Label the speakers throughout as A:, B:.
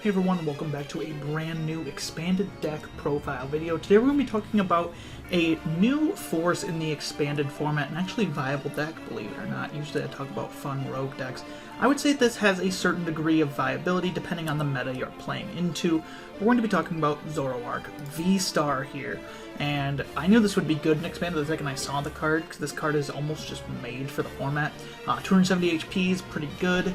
A: Hey everyone, welcome back to a brand new expanded deck profile video. Today we're going to be talking about a new force in the expanded format, and actually viable deck, believe it or not. Usually I talk about fun rogue decks. I would say this has a certain degree of viability depending on the meta you're playing into. We're going to be talking about Zoroark V-STAR here, and I knew this would be good in expanded the second I saw the card, because this card is almost just made for the format. 270 HP is pretty good.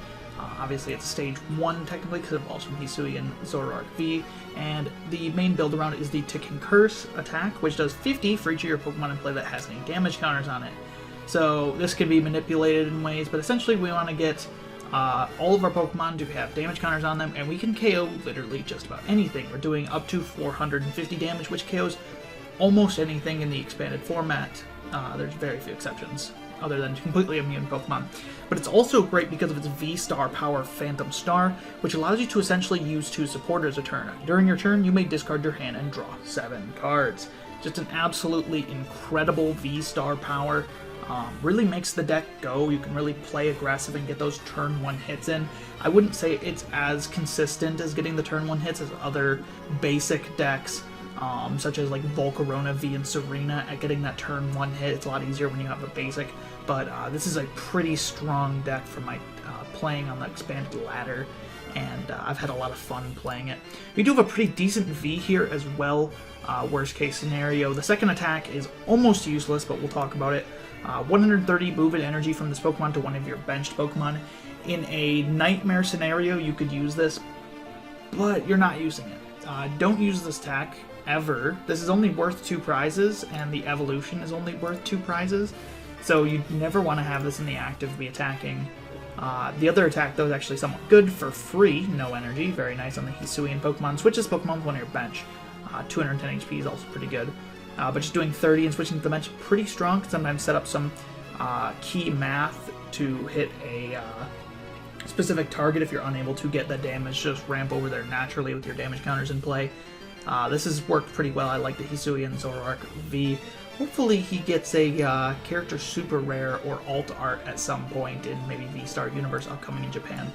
A: Obviously it's stage 1 technically because it involves from Hisuian Zoroark V, and the main build around it is the Ticking Curse attack, which does 50 for each of your Pokemon in play that has any damage counters on it. So this can be manipulated in ways, but essentially we want to get all of our Pokemon to have damage counters on them, and we can KO literally just about anything. We're doing up to 450 damage, which KOs almost anything in the expanded format. There's very few exceptions, other than completely immune Pokemon. But it's also great because of its V-STAR power Phantom Star, which allows you to essentially use 2 supporters a turn. During your turn, you may discard your hand and draw 7 cards. Just an absolutely incredible V-STAR power. Really makes the deck go. You can really play aggressive and get those turn 1 hits in. I wouldn't say it's as consistent as getting the turn 1 hits as other basic decks, such as like Volcarona V and Serena at getting that turn 1 hit. It's a lot easier when you have a basic, but this is a pretty strong deck for my playing on the expanded ladder, and I've had a lot of fun playing it. We do have a pretty decent V here as well. Worst case scenario, the second attack is almost useless, but we'll talk about it. 130 movement energy from this Pokemon to one of your benched Pokemon. In a nightmare scenario, you could use this, but you're not using it. Don't use this attack ever. This is only worth 2 prizes, and the evolution is only worth 2 prizes, so you never want to have this in the active be attacking. The other attack, though, is actually somewhat good for free. No energy, very nice on the Hisuian Pokemon. Switch this Pokemon with one of your bench. 210 HP is also pretty good. But just doing 30 and switching to the bench, pretty strong. Sometimes set up some key math to hit a specific target if you're unable to get that damage. Just ramp over there naturally with your damage counters in play. This has worked pretty well. I like the Hisuian Zoroark V. Hopefully he gets a character super rare or alt art at some point in maybe V-STAR universe upcoming in Japan.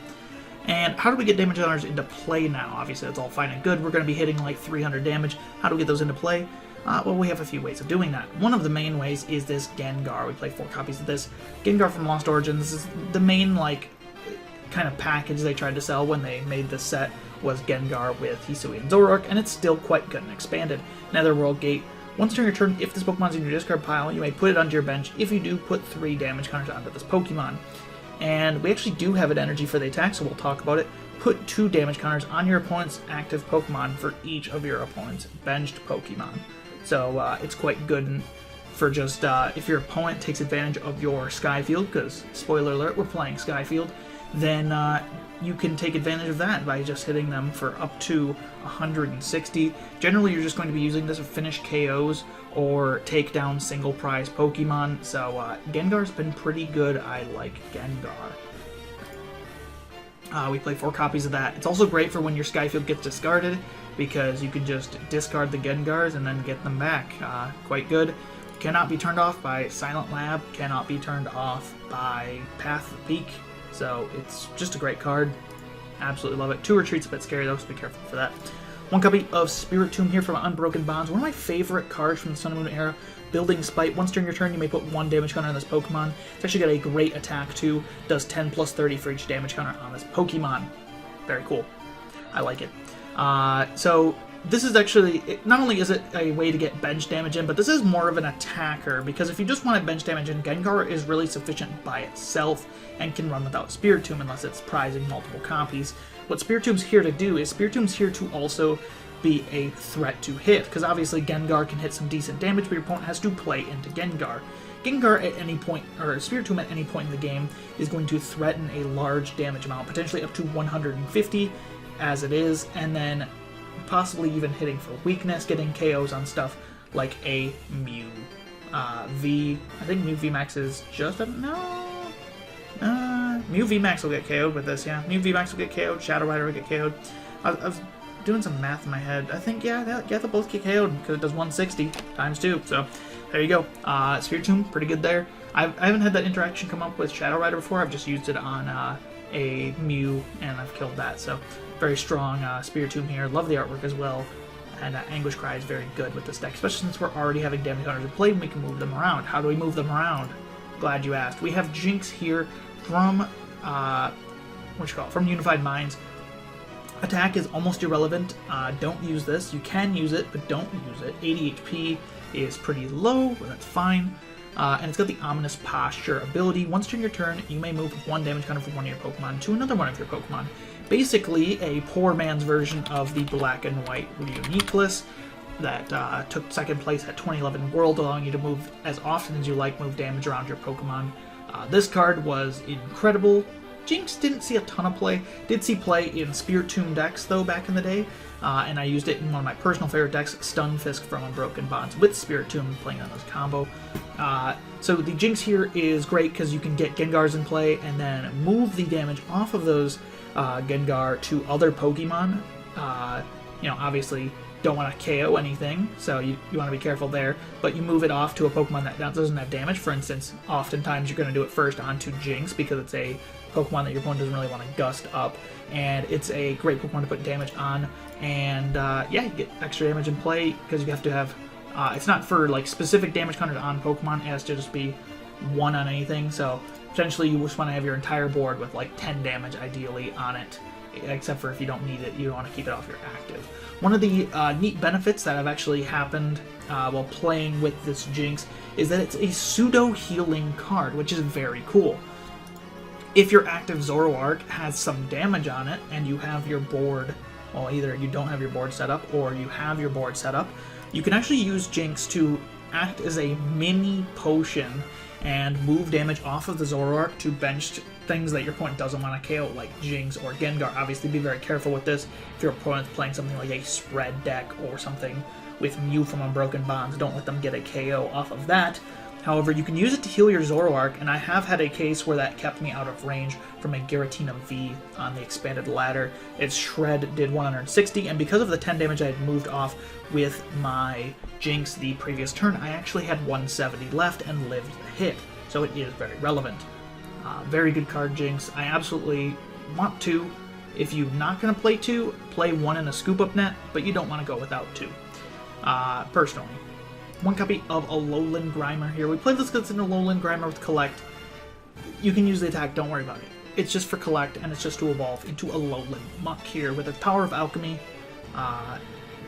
A: And how do we get damage counters into play now? Obviously that's all fine and good. We're going to be hitting like 300 damage. How do we get those into play? Well, we have a few ways of doing that. One of the main ways is this Gengar. We play 4 copies of this. Gengar from Lost Origins. This is the main like kind of package they tried to sell when they made this set, was Gengar with Hisuian Zoroark, and it's still quite good and expanded. Netherworld Gate. Once during your turn, if this Pokemon's in your discard pile, you may put it onto your bench. If you do, put 3 damage counters onto this Pokemon. And we actually do have an energy for the attack, so we'll talk about it. Put 2 damage counters on your opponent's active Pokemon for each of your opponent's benched Pokemon. So it's quite good for just if your opponent takes advantage of your Sky Field, because, spoiler alert, we're playing Sky Field, then you can take advantage of that by just hitting them for up to 160. Generally, you're just going to be using this to finish KOs or take down single prize Pokemon, so Gengar's been pretty good. I like Gengar. We play 4 copies of that. It's also great for when your Sky Field gets discarded, because you can just discard the Gengars and then get them back. Quite good. Cannot be turned off by Silent Lab, cannot be turned off by Path of the Peak, so it's just a great card. Absolutely love it. 2 retreats a bit scary though, so be careful for that. 1 copy of Spiritomb here from Unbroken Bonds, one of my favorite cards from the Sun and Moon era. Building Spite. Once during your turn, you may put 1 damage counter on this Pokemon. It's actually got a great attack too. Does 10 plus 30 for each damage counter on this Pokemon. Very cool. I like it. So this is actually, not only is it a way to get bench damage in, but this is more of an attacker, because if you just want to bench damage in, Gengar is really sufficient by itself and can run without Spiritomb unless it's prizing multiple copies. What Spiritomb's here to do is Spiritomb's here to also be a threat to hit, because obviously Gengar can hit some decent damage, but your opponent has to play into Gengar. Gengar at any point, or Spiritomb at any point in the game, is going to threaten a large damage amount, potentially up to 150 as it is, and then possibly even hitting for weakness, getting KOs on stuff like a Mew V. I think Mew VMAX is just a... no... Mew VMAX will get KO'd with this, yeah. Mew VMAX will get KO'd, Shadow Rider will get KO'd. I was doing some math in my head. I think, yeah, they'll both get KO'd, because it does 160 times 2, so there you go. Spiritomb, pretty good there. I haven't had that interaction come up with Shadow Rider before. I've just used it on a Mew, and I've killed that, so Very strong Spiritomb here. Love the artwork as well. And Anguish Cry is very good with this deck, especially since we're already having damage counters in play and we can move them around. How do we move them around? Glad you asked. We have Jynx here from, from Unified Minds. Attack is almost irrelevant. Don't use this. You can use it, but don't use it. 80 HP is pretty low, but that's fine. And it's got the Ominous Posture ability. Once during your turn, you may move one damage counter from one of your Pokemon to another one of your Pokemon. Basically, a poor man's version of the black and white Uniqueness that took second place at 2011 World, allowing you to move as often as you like, move damage around your Pokemon. This card was incredible. Jynx didn't see a ton of play. Did see play in Spiritomb decks, though, back in the day. And I used it in one of my personal favorite decks, Stunfisk from Unbroken Bonds, with Spiritomb playing on this combo. So the Jynx here is great because you can get Gengars in play and then move the damage off of those Gengar to other Pokemon. Obviously don't want to KO anything, so you want to be careful there, but you move it off to a Pokemon that doesn't have damage. For instance, oftentimes you're going to do it first onto Jynx because it's a Pokemon that your opponent doesn't really want to gust up, and it's a great Pokemon to put damage on, and yeah, you get extra damage in play because you have to have, it's not for like specific damage counters on Pokemon, it has to just be one on anything, so potentially you just want to have your entire board with like 10 damage ideally on it, except for if you don't need it, you don't want to keep it off your active. One of the neat benefits that have actually happened while playing with this Jynx is that it's a pseudo-healing card, which is very cool. If your active Zoroark has some damage on it and you have your board, well, either you don't have your board set up or you have your board set up, you can actually use Jynx to act as a mini potion and move damage off of the Zoroark to bench things that your opponent doesn't want to KO, like Jynx or Gengar. Obviously, be very careful with this. If your opponent's playing something like a spread deck or something with Mew from Unbroken Bonds, don't let them get a KO off of that. However, you can use it to heal your Zoroark, and I have had a case where that kept me out of range from a Giratina V on the expanded ladder. Its Shred did 160, and because of the 10 damage I had moved off with my Jynx the previous turn, I actually had 170 left and lived the hit, so it is very relevant. Very good card, Jynx. I absolutely want to. If you're not going to play two, play one in a scoop-up net, but you don't want to go without two, personally. One copy of Alolan Grimer here. We played this because it's an Alolan Grimer with Collect. You can use the attack, don't worry about it. It's just for Collect, and it's just to evolve into Alolan Muk here with the Power of Alchemy.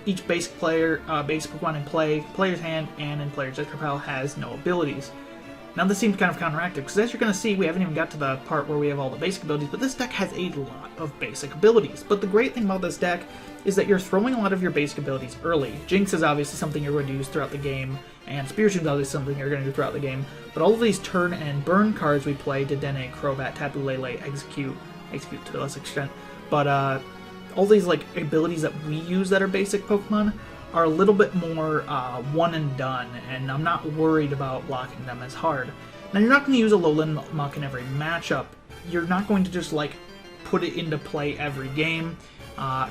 A: Each basic Pokemon in play, player's hand, and in player's extra pile has no abilities. Now this seems kind of counteractive, because as you're going to see, we haven't even got to the part where we have all the basic abilities, but this deck has a lot of basic abilities. But the great thing about this deck is that you're throwing a lot of your basic abilities early. Jynx is obviously something you're going to use throughout the game, and Spiritomb is obviously something you're going to do throughout the game, but all of these turn and burn cards we play, Dedenne, Crobat, Tapu Lele, Exeggcute to a less extent, but all these like abilities that we use that are basic Pokemon are a little bit more one and done, and I'm not worried about blocking them as hard. Now you're not going to use Alolan Muk in every matchup. You're not going to just like put it into play every game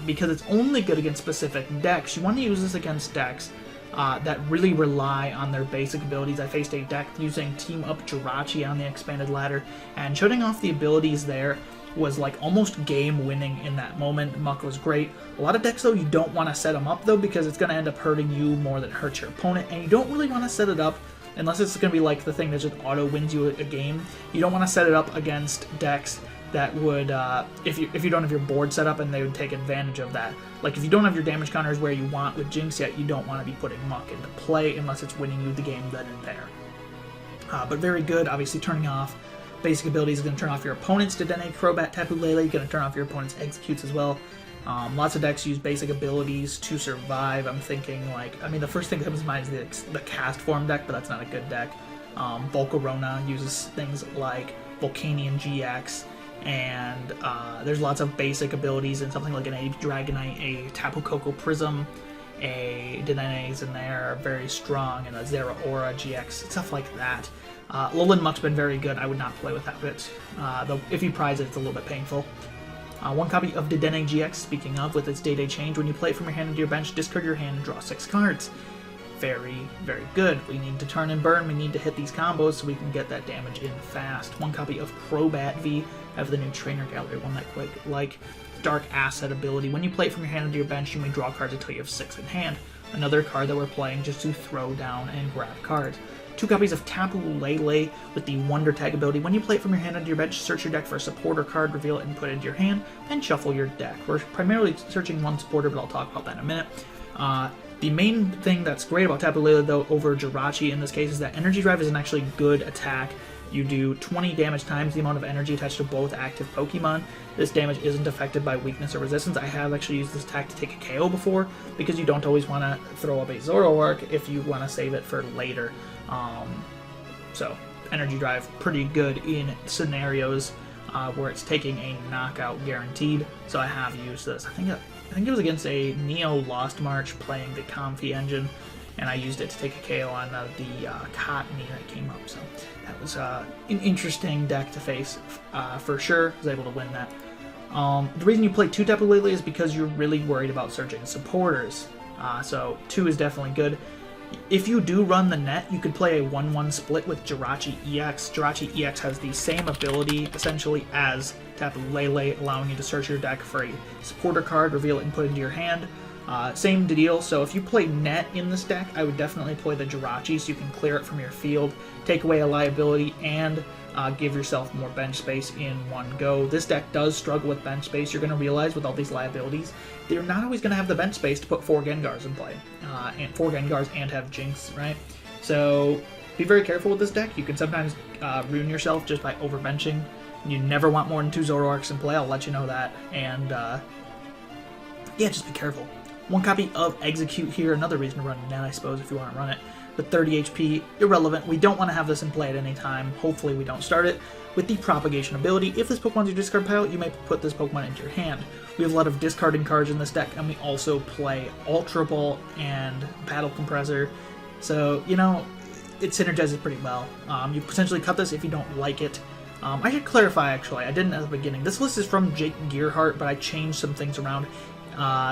A: because it's only good against specific decks. You want to use this against decks that really rely on their basic abilities. I faced a deck using Team Up Jirachi on the expanded ladder, and shutting off the abilities there was like almost game winning in that moment. Muk was great. A lot of decks though, you don't want to set them up though, because it's going to end up hurting you more than it hurts your opponent, and you don't really want to set it up unless it's going to be like the thing that just auto wins you a game. You don't want to set it up against decks that would, if you don't have your board set up, and they would take advantage of that. Like if you don't have your damage counters where you want with Jynx yet, you don't want to be putting Muk into play unless it's winning you the game then and there. But very good, obviously turning off basic abilities is going to turn off your opponent's Dedenne, Crobat, Tapu Lele. You're going to turn off your opponent's Exeggcutes as well. Lots of decks use basic abilities to survive. I'm thinking like, I mean, the first thing that comes to mind is the Cast Form deck, but that's not a good deck. Volcarona uses things like Volcanion GX, and there's lots of basic abilities in something like an A Dragonite, a Tapu Koko Prism, a Dedenne in there are very strong, and a Zeraora GX, stuff like that. Alolan Muk's been very good. I would not play without it, though if you prize it, it's a little bit painful. One copy of Dedenne-GX, speaking of, with its Day-Day change. When you play it from your hand into your bench, discard your hand and draw 6 cards. Very, very good. We need to turn and burn. We need to hit these combos so we can get that damage in fast. One copy of Crobat V. I have the new trainer gallery one that quite like. Dark Asset ability. When you play it from your hand into your bench, you may draw cards until you have 6 in hand. Another card that we're playing just to throw down and grab cards. 2 copies of Tapu Lele with the Wonder Tag ability. When you play it from your hand into your bench, search your deck for a supporter card, reveal it, and put it into your hand, then shuffle your deck. We're primarily searching one supporter, but I'll talk about that in a minute. The main thing that's great about Tapu Lele, though, over Jirachi in this case, is that Energy Drive is an actually good attack. You do 20 damage times the amount of energy attached to both active Pokemon. This damage isn't affected by weakness or resistance. I have actually used this attack to take a KO before, because you don't always want to throw up a Zoroark if you want to save it for later. So, Energy Drive, pretty good in scenarios where it's taking a knockout guaranteed. So I have used this. I think it was against a Neo Lost March playing the Comfy engine, and I used it to take a KO on the Cottony that came up. So that was an interesting deck to face for sure. I was able to win that. The reason you play 2 Tapu Lele is because you're really worried about searching supporters. So 2 is definitely good. If you do run the net, you could play a 1-1 split with Jirachi EX. Jirachi EX has the same ability, essentially, as Tapu Lele, allowing you to search your deck for a supporter card, reveal it, and put it into your hand. Same deal, so if you play net in this deck, I would definitely play the Jirachi so you can clear it from your field, take away a liability, and give yourself more bench space in one go. This deck does struggle with bench space. You're going to realize with all these liabilities, they're not always going to have the bench space to put 4 Gengars in play, and 4 Gengars and have Jynx, right? So be very careful with this deck. You can sometimes ruin yourself just by overbenching. You never want more than 2 Zoroarks in play, I'll let you know that, and yeah, just be careful. 1 copy of Exeggcute here, another reason to run net, I suppose, if you want to run it. With 30 HP, irrelevant. We don't want to have this in play at any time. Hopefully we don't start it. With the Propagation ability, if this Pokemon's your discard pile, you may put this Pokemon into your hand. We have a lot of discarding cards in this deck, and we also play Ultra Ball and Battle Compressor. So, you know, it synergizes pretty well. You potentially cut this if you don't like it. I should clarify, actually, I didn't at the beginning. This list is from Jake Gearhart, but I changed some things around.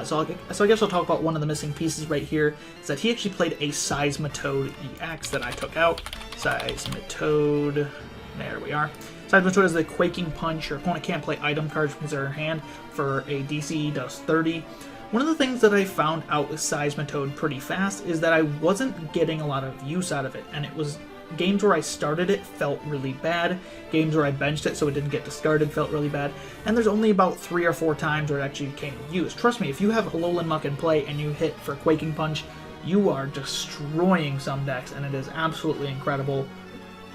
A: So I guess I'll talk about one of the missing pieces right here, is that he actually played a Seismitoad EX that I took out. Seismitoad, there we are. Seismitoad is the Quaking Punch. Your opponent can't play item cards from their hand for a DC does 30. One of the things that I found out with Seismitoad pretty fast is that I wasn't getting a lot of use out of it, and it was games where I started it felt really bad. Games where I benched it so it didn't get discarded felt really bad. And there's only about 3 or 4 times where it actually came to use. Trust me, if you have Alolan Muk in play and you hit for Quaking Punch, you are destroying some decks, and it is absolutely incredible.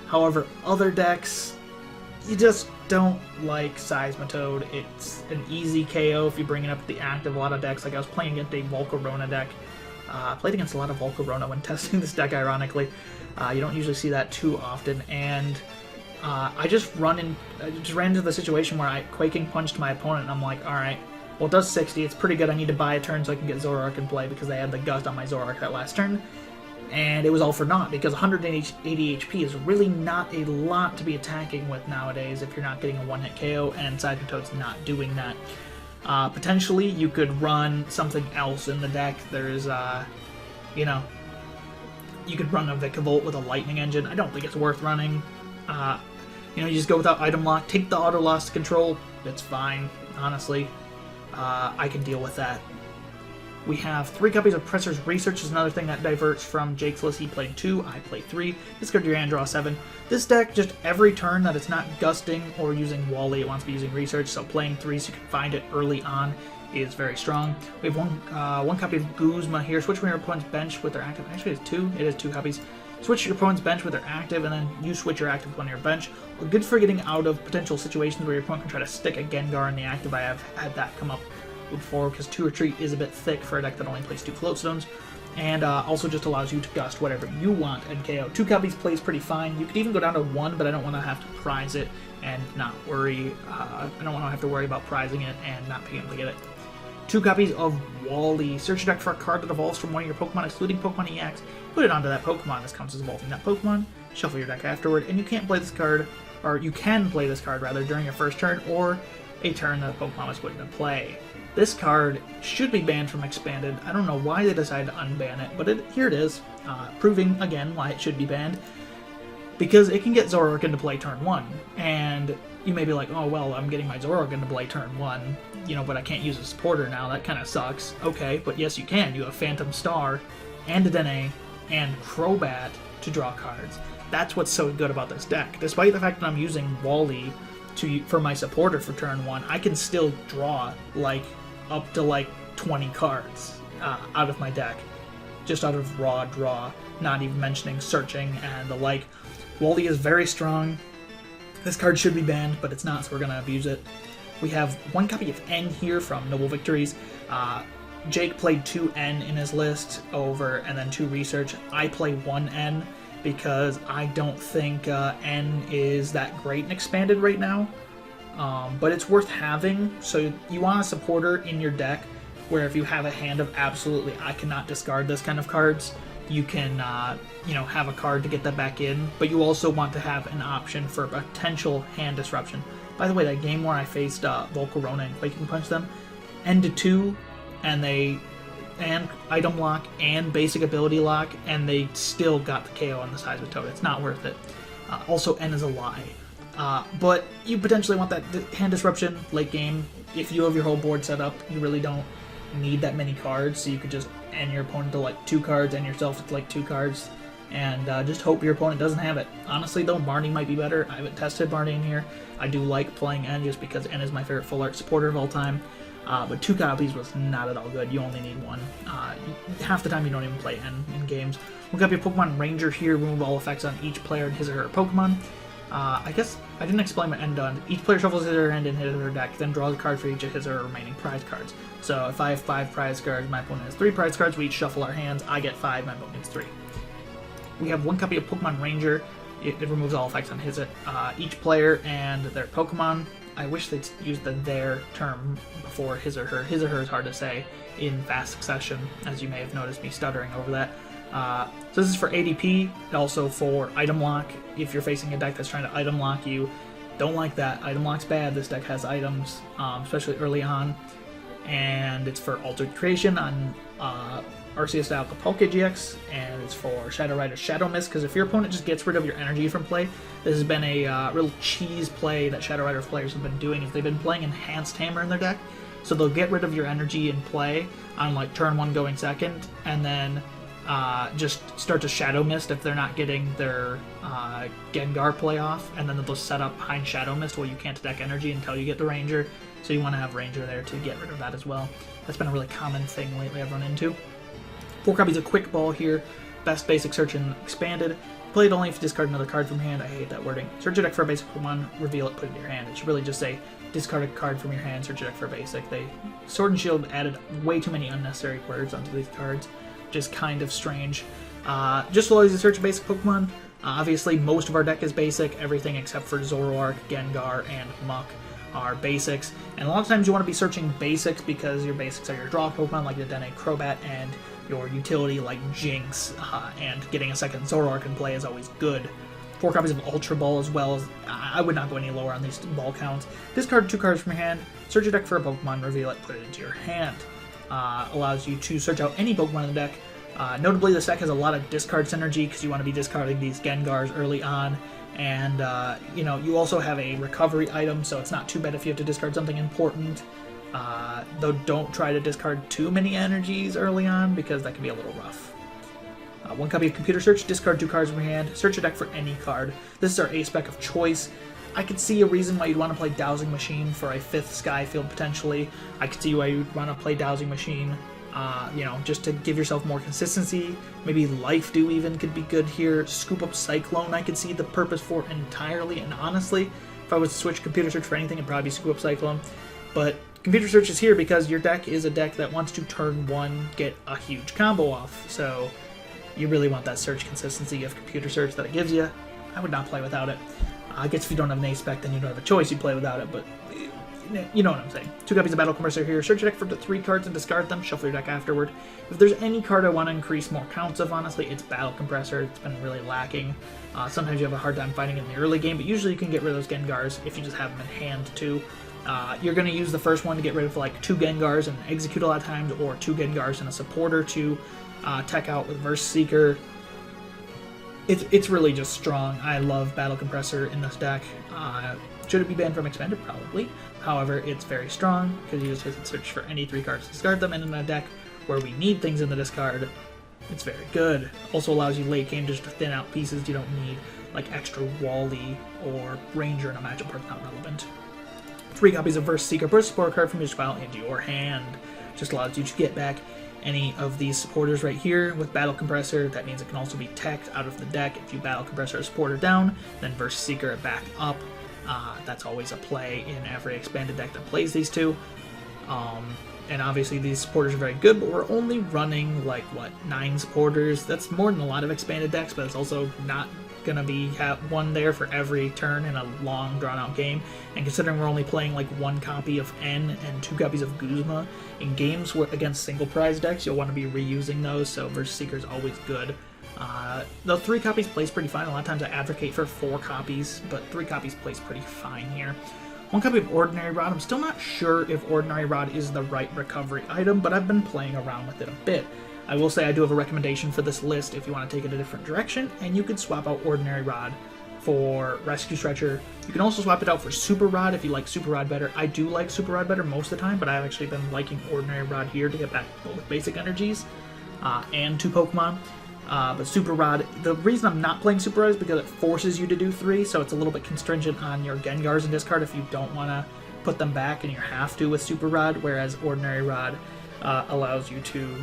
A: However, other decks, you just don't like Seismitoad. It's an easy KO if you bring it up with the active. A lot of decks, like I was playing against a Volcarona deck. Played against a lot of Volcarona when testing this deck, ironically. You don't usually see that too often, and I just ran into the situation where I Quaking Punched my opponent, and I'm like, alright, well, it does 60, it's pretty good, I need to buy a turn so I can get Zoroark in play, because they had the Gust on my Zoroark that last turn, and it was all for naught, because 180 HP is really not a lot to be attacking with nowadays if you're not getting a one-hit KO, and Seismitoad's not doing that. Potentially, you could run something else in the deck. There's, you know, you could run a Vikavolt with a Lightning Engine. I don't think it's worth running. You know, you just go without item lock, take the auto loss control. It's fine, honestly. I can deal with that. We have 3 copies of Presser's Research, is another thing that diverts from Jake's list. He played 2, I played 3. Discard your hand, draw 7. This deck, just every turn that it's not gusting or using Wally, it wants to be using Research, so playing 3 so you can find it early on is very strong. We have one copy of Guzma here. Switch from your opponent's bench with their active. Actually, it's 2. It is 2 copies. Switch your opponent's bench with their active, and then you switch your active on your bench. Good for getting out of potential situations where your opponent can try to stick a Gengar in the active. I have had that come up before, because 2 Retreat is a bit thick for a deck that only plays 2 Float Stones, and also just allows you to gust whatever you want and KO. 2 copies plays pretty fine. You could even go down to 1, but I don't want to have to prize it and not worry. I don't want to have to worry about prizing it and not being able to get it. 2 copies of Wally. Search your deck for a card that evolves from one of your Pokemon, excluding Pokemon EX. Put it onto that Pokemon. This counts as evolving that Pokemon. Shuffle your deck afterward, and you can't play this card, or you can play this card rather during your first turn or a turn that the Pokemon was put into play. This card should be banned from Expanded. I don't know why they decided to unban it, but here it is, proving again why it should be banned. Because it can get Zoroark into play turn 1, and you may be like, oh, well, I'm getting my Zoroark into play turn 1, you know, but I can't use a supporter now. That kind of sucks. Okay, but yes, you can. You have Phantom Star and Dedenne and Crobat to draw cards. That's what's so good about this deck. Despite the fact that I'm using Wally for my supporter for turn 1, I can still draw, like, up to, like, 20 cards out of my deck. Just out of raw draw, not even mentioning searching and the like. Wally is very strong. This card should be banned, but it's not, so we're going to abuse it. We have one copy of N here from Noble Victories. Jake played 2 N in his list over, and then 2 Research. I play 1 N because I don't think N is that great and expanded right now. But it's worth having, so you want a supporter in your deck where if you have a hand of absolutely, I cannot discard this kind of cards, you can, you know, have a card to get that back in, but you also want to have an option for potential hand disruption. By the way, that game where I faced Volcarona and Quaking Punch them, end to 2, and item lock and basic ability lock, and they still got the KO on the size of a Toad. It's not worth it. Also, N is a lie. But you potentially want that hand disruption late game. If you have your whole board set up, you really don't need that many cards, so you could just end your opponent to like 2 cards and yourself to like 2 cards, and just hope your opponent doesn't have it. Honestly though, Barney might be better. I haven't tested Barney in here. I do like playing N just because N is my favorite full art supporter of all time, but 2 copies was not at all good. You only need 1. Half the time you don't even play N in games. We've got your Pokemon Ranger here, remove all effects on each player and his or her Pokemon. I guess I didn't explain what N done. Each player shuffles his or her hand in his or her deck, then draws a card for each of his or her remaining prize cards. So if I have 5 prize cards, my opponent has 3 prize cards, we each shuffle our hands, I get 5, my opponent gets 3. We have one copy of Pokemon Ranger. It removes all effects on each player and their Pokemon. I wish they'd use the their term before his or her. His or her is hard to say in fast succession, as you may have noticed me stuttering over that. So this is for ADP, also for item lock. If you're facing a deck that's trying to item lock you, don't like that. Item lock's bad. This deck has items, especially early on. And it's for Altered Creation on Arceus style Poké-GX, and it's for Shadow Rider Shadow Mist, because if your opponent just gets rid of your energy from play, this has been a real cheese play that Shadow Rider players have been doing, is they've been playing Enhanced Hammer in their deck, so they'll get rid of your energy in play on like turn 1 going second, and then just start to Shadow Mist if they're not getting their Gengar play off, and then they'll just set up behind Shadow Mist where you can't deck energy until you get the Ranger, so you want to have Ranger there to get rid of that as well. That's been a really common thing lately I've run into. 4 copies of Quick Ball here, best basic search and expanded. Play it only if you discard another card from hand. I hate that wording. Search your deck for a basic Pokemon, reveal it, put it in your hand. It should really just say discard a card from your hand, search your deck for a basic. Sword and Shield added way too many unnecessary words onto these cards, which is kind of strange. Just allows you to search a basic Pokemon. Obviously, most of our deck is basic. Everything except for Zoroark, Gengar, and Muk are basics. And a lot of times you want to be searching basics because your basics are your draw Pokemon like Dedenne, Crobat, and your utility like Jynx, and getting a second Zoroark in play is always good. 4 copies of Ultra Ball as well. I would not go any lower on these ball counts. Discard 2 cards from your hand, search your deck for a Pokemon, reveal it, put it into your hand. Allows you to search out any Pokemon in the deck. Notably, this deck has a lot of discard synergy because you want to be discarding these Gengars early on. And, you know, you also have a recovery item, so it's not too bad if you have to discard something important. Though don't try to discard too many energies early on, because that can be a little rough. 1 copy of Computer Search, discard 2 cards from your hand, search your deck for any card. This is our A-spec of choice. I could see a reason why you'd want to play Dowsing Machine for a 5th Sky Field potentially. I could see why you'd want to play Dowsing Machine, you know, just to give yourself more consistency. Maybe Life Dew even could be good here. Scoop Up Cyclone I could see the purpose for entirely, and honestly, if I was to switch Computer Search for anything, it'd probably be Scoop Up Cyclone. But Computer Search is here because your deck is a deck that wants to turn 1 get a huge combo off, so you really want that search consistency of Computer Search that it gives you. I would not play without it. I guess if you don't have an A-spec, then you don't have a choice, you play without it, but you know what I'm saying. 2 copies of Battle Compressor here. Search your deck for the 3 cards and discard them. Shuffle your deck afterward. If there's any card I want to increase more counts of, honestly, it's Battle Compressor. It's been really lacking. Sometimes you have a hard time fighting it in the early game, but usually you can get rid of those Gengars if you just have them in hand, too. You're going to use the first one to get rid of like 2 Gengars and execute a lot of times, or 2 Gengars and a supporter to tech out with Verse Seeker. It's really just strong. I love Battle Compressor in this deck. Should it be banned from Expanded? Probably. However, it's very strong because you just hit search for any 3 cards, discard them, and in a deck where we need things in the discard, it's very good. Also allows you late game just to thin out pieces you don't need, like extra Wally or Ranger in a matchup where it's not relevant. 3 copies of Verse Seeker, put a support card from your pile into your hand. Just allows you to get back any of these supporters right here with Battle Compressor. That means it can also be teched out of the deck. If you Battle Compressor a supporter down, then Verse Seeker it back up. That's always a play in every expanded deck that plays these two. And obviously these supporters are very good, but we're only running like, what, 9 supporters? That's more than a lot of expanded decks, but it's also not going to be one there for every turn in a long, drawn-out game. And considering we're only playing like 1 copy of N and 2 copies of Guzma, in games against single-prize decks, you'll want to be reusing those, so Verse Seeker is always good. The 3 copies plays pretty fine. A lot of times I advocate for 4 copies, but 3 copies plays pretty fine here. 1 copy of Ordinary Rod. I'm still not sure if Ordinary Rod is the right recovery item, but I've been playing around with it a bit. I will say I do have a recommendation for this list if you want to take it a different direction, and you could swap out Ordinary Rod for Rescue Stretcher. You can also swap it out for Super Rod if you like Super Rod better. I do like Super Rod better most of the time, but I've actually been liking Ordinary Rod here to get back both basic energies and 2 Pokemon. But Super Rod, the reason I'm not playing Super Rod is because it forces you to do 3, so it's a little bit constringent on your Gengars in discard if you don't want to put them back, and you have to with Super Rod, whereas Ordinary Rod allows you to,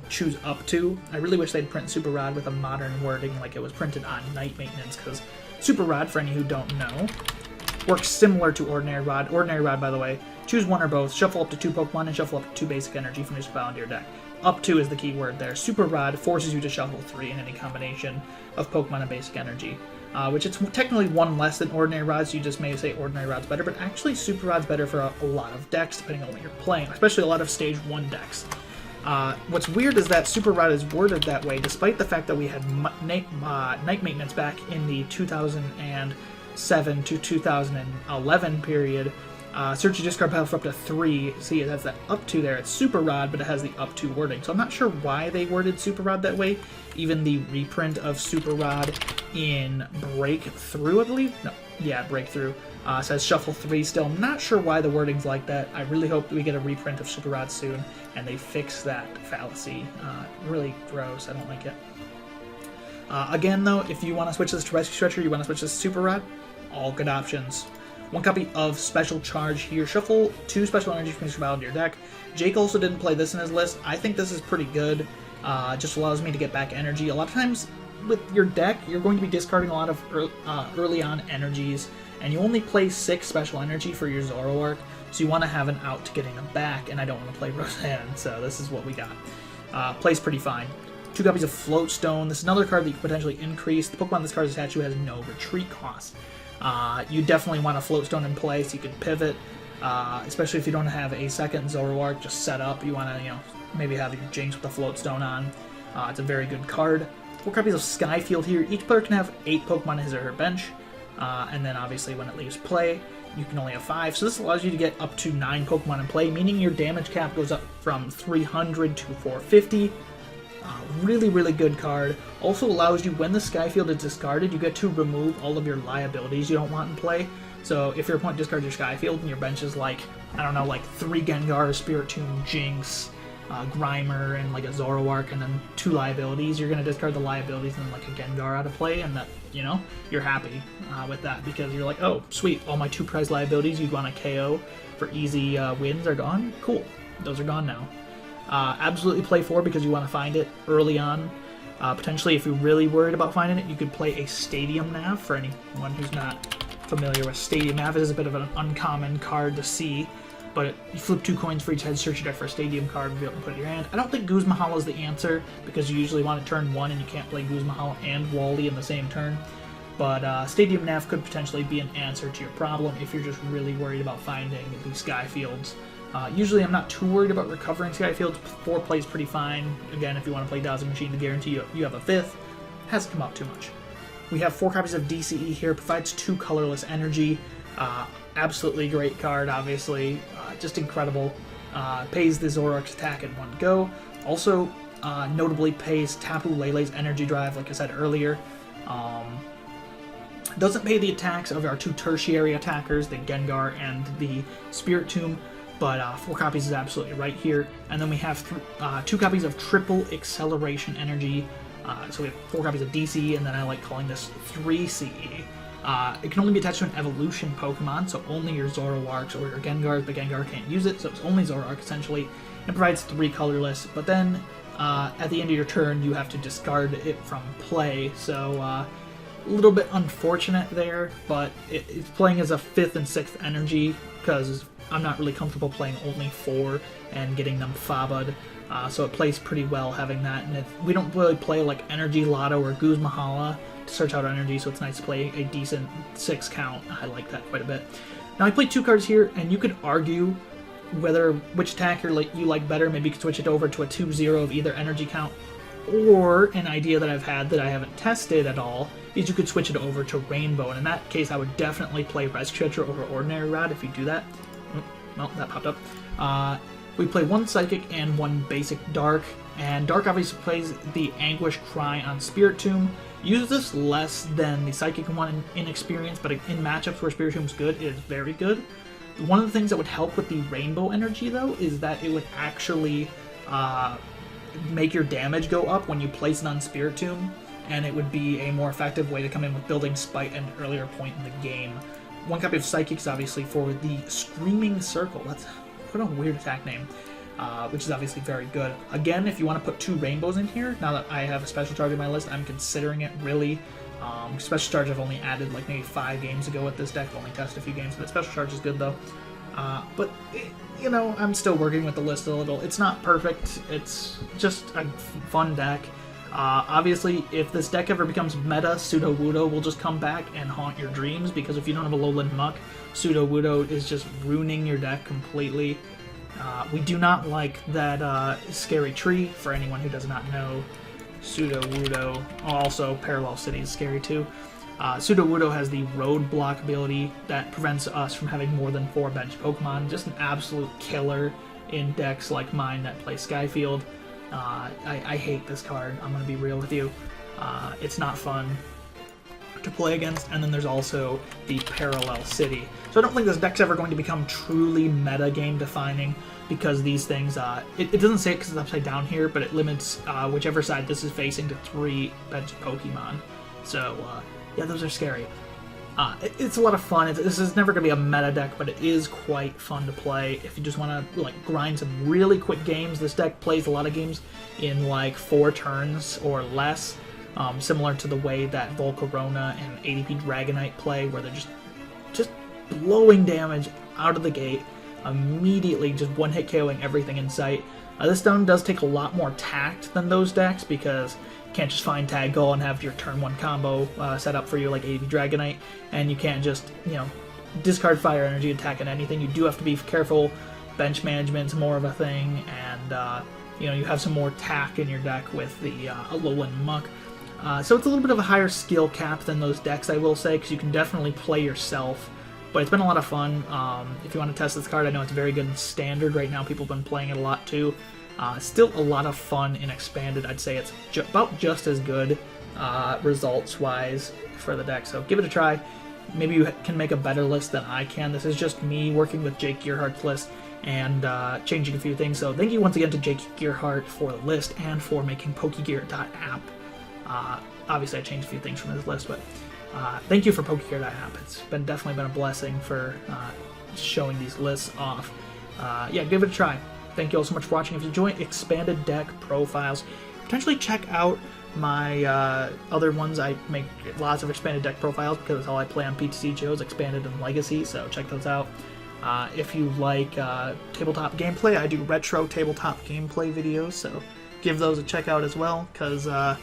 A: choose up to. I really wish they'd print Super Rod with a modern wording like it was printed on Night Maintenance, because Super Rod, for any who don't know, works similar to Ordinary Rod. Ordinary Rod, by the way, choose 1 or both, shuffle up to 2 Pokemon, and shuffle up to 2 basic energy from your pile into your deck. Up to is the key word there. Super Rod forces you to shuffle 3 in any combination of Pokemon and basic energy, which it's technically 1 less than Ordinary Rod, so you just may say Ordinary Rod's better, but actually Super Rod's better for a lot of decks, depending on what you're playing, especially a lot of Stage 1 decks. What's weird is that Super Rod is worded that way, despite the fact that we had Night Maintenance back in the 2007 to 2011 period. Search your discard pile for up to 3. See, it has that up to there. It's Super Rod, but it has the up to wording. So I'm not sure why they worded Super Rod that way. Even the reprint of Super Rod in Breakthrough, I believe? No, yeah, Breakthrough. Says shuffle 3 still. I'm not sure why the wording's like that. I really hope that we get a reprint of Super Rod soon, and they fix that fallacy. Really gross. I don't like it. Again, though, if you want to switch this to Rescue Stretcher, you want to switch this to Super Rod, all good options. 1 copy of Special Charge here. Shuffle 2 Special Energy from your pile into your deck. Jake also didn't play this in his list. I think this is pretty good. Just allows me to get back energy. A lot of times with your deck, you're going to be discarding a lot of early on energies, and you only play 6 Special Energy for your Zoroark, so you want to have an out to getting them back, and I don't want to play Roseanne, so this is what we got. Plays pretty fine. 2 copies of Float Stone. This is another card that you can potentially increase. The Pokemon this card is attached to has no retreat cost. You definitely want a Float Stone in play so you can pivot, especially if you don't have a second Zoroark just set up. You want to, maybe have your Jynx with the Float Stone on. It's a very good card. 4 copies of Sky Field here. Each player can have 8 Pokemon in his or her bench, and then obviously when it leaves play, you can only have 5. So this allows you to get up to 9 Pokemon in play, meaning your damage cap goes up from 300 to 450. Really, really good card. Also allows you, when the Sky Field is discarded, you get to remove all of your liabilities you don't want in play. So if your opponent discards your Sky Field and your bench is like, I don't know, like 3 Gengar, Spiritomb, Jynx, Grimer, and like a Zoroark, and then 2 liabilities, you're going to discard the liabilities and then like a Gengar out of play, and that, you're happy with that because you're like, oh, sweet, all my 2 prize liabilities you'd want to KO for easy wins are gone. Cool. Those are gone now. Absolutely play 4 because you want to find it early on. Potentially, if you're really worried about finding it, you could play a Stadium Nav. For anyone who's not familiar with Stadium Nav, it is a bit of an uncommon card to see, but you flip 2 coins for each head, search your deck for a Stadium card, and be able to put it in your hand. I don't think Guzma Hollow is the answer because you usually want to turn 1 and you can't play Guzma Hollow and Wally in the same turn. But Stadium Nav could potentially be an answer to your problem if you're just really worried about finding the Sky Fields. Usually I'm not too worried about recovering Sky Fields. 4 plays pretty fine. Again, if you want to play Dazzle Machine to guarantee you have a 5th, hasn't come out too much. We have 4 copies of DCE here. Provides 2 colorless energy. Absolutely great card, obviously. Just incredible. Pays the Zoroark's attack in 1 go. Also, notably pays Tapu Lele's energy drive, like I said earlier. Doesn't pay the attacks of our 2 tertiary attackers, the Gengar and the Spiritomb, but 4 copies is absolutely right here. And then we have 2 copies of triple acceleration energy. So we have 4 copies of DC, and then I like calling this 3 CE. It can only be attached to an evolution Pokemon, so only your Zoroarks or your Gengars, but Gengar can't use it, so it's only Zoroark essentially. It provides 3 colorless, but then at the end of your turn you have to discard it from play, so a little bit unfortunate there, but it's playing as a 5th and 6th energy, because I'm not really comfortable playing only 4 and getting them Faba'd. So it plays pretty well having that, and we don't really play like Energy Lotto or Guzma to search out energy, so it's nice to play a decent 6 count. I like that quite a bit. Now I played 2 cards here, and you could argue which attacker you like better. Maybe you could switch it over to a 2-0 of either energy count, or an idea that I've had that I haven't tested at all is you could switch it over to Rainbow, and in that case I would definitely play Rescue Catcher over Ordinary Rod if you do that. Well, that popped up. We play 1 Psychic and 1 Basic Dark, and Dark obviously plays the Anguish Cry on Spiritomb. Uses this less than the Psychic one in experience, but in matchups where Spiritomb's good, it is very good. One of the things that would help with the Rainbow energy, though, is that it would actually make your damage go up when you place it on Spiritomb, and it would be a more effective way to come in with building Spite at an earlier point in the game. 1 copy of Psychic is obviously for the Screaming Circle. That's what a weird attack name, which is obviously very good. Again, if you want to put 2 Rainbows in here, now that I have a Special Charge in my list, I'm considering it really. Special Charge I've only added like maybe 5 games ago with this deck. I've only tested a few games, but Special Charge is good though. But, you know, I'm still working with the list a little. It's not perfect. It's just a fun deck. Obviously, if this deck ever becomes meta, Sudowoodo will just come back and haunt your dreams, because if you don't have Alolan Muk, Sudowoodo is just ruining your deck completely. We do not like that Scary Tree, for anyone who does not know. Sudowoodo, also Parallel City is scary too. Sudowoodo has the Roadblock ability that prevents us from having more than 4 bench Pokemon. Just an absolute killer in decks like mine that play Sky Field. I hate this card, I'm going to be real with you. It's not fun to play against, and then there's also the Parallel City. So I don't think this deck's ever going to become truly meta game defining, because these things, it doesn't say it because it's upside down here, but it limits whichever side this is facing to 3 bench Pokemon. So yeah, those are scary. It's a lot of fun. This is never going to be a meta deck, but it is quite fun to play if you just want to like grind some really quick games. This deck plays a lot of games in like 4 turns or less, similar to the way that Volcarona and ADP Dragonite play, where they're just blowing damage out of the gate, immediately just one-hit KOing everything in sight. This one does take a lot more tact than those decks, because you can't just find Tag Goal and have your turn 1 combo set up for you like ADP Dragonite, and you can't just, you know, discard Fire Energy attack on anything. You do have to be careful. Bench management's more of a thing, and you know, you have some more tack in your deck with the Alolan Muk. So it's a little bit of a higher skill cap than those decks, I will say, because you can definitely play yourself. But it's been a lot of fun. If you want to test this card, I know it's very good in Standard right now. People have been playing it a lot too. Still a lot of fun in Expanded. I'd say it's about just as good results-wise for the deck. So give it a try. Maybe you can make a better list than I can. This is just me working with Jake Gearhart's list and changing a few things. So thank you once again to Jake Gearhart for the list and for making Pokegear.app. Obviously, I changed a few things from his list, but thank you for Pokegear.app. It's definitely been a blessing for showing these lists off. Yeah, give it a try. Thank you all so much for watching. If you enjoy expanded deck profiles, potentially check out my other ones. I make lots of expanded deck profiles because that's all I play on PTC shows, Expanded and Legacy, so check those out. If you like tabletop gameplay, I do retro tabletop gameplay videos, so give those a check out as well, because I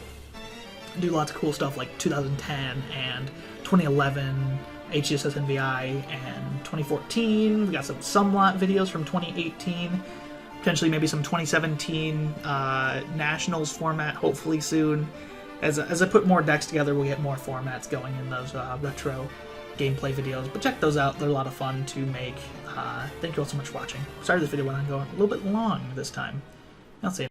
A: do lots of cool stuff like 2010 and 2011 HGSS NVI and 2014. We got some Sumlot videos from 2018. Potentially maybe some 2017 Nationals format, hopefully soon. As I put more decks together, we'll get more formats going in those retro gameplay videos. But check those out, they're a lot of fun to make. Thank you all so much for watching. Sorry this video went on going a little bit long this time. I'll see you.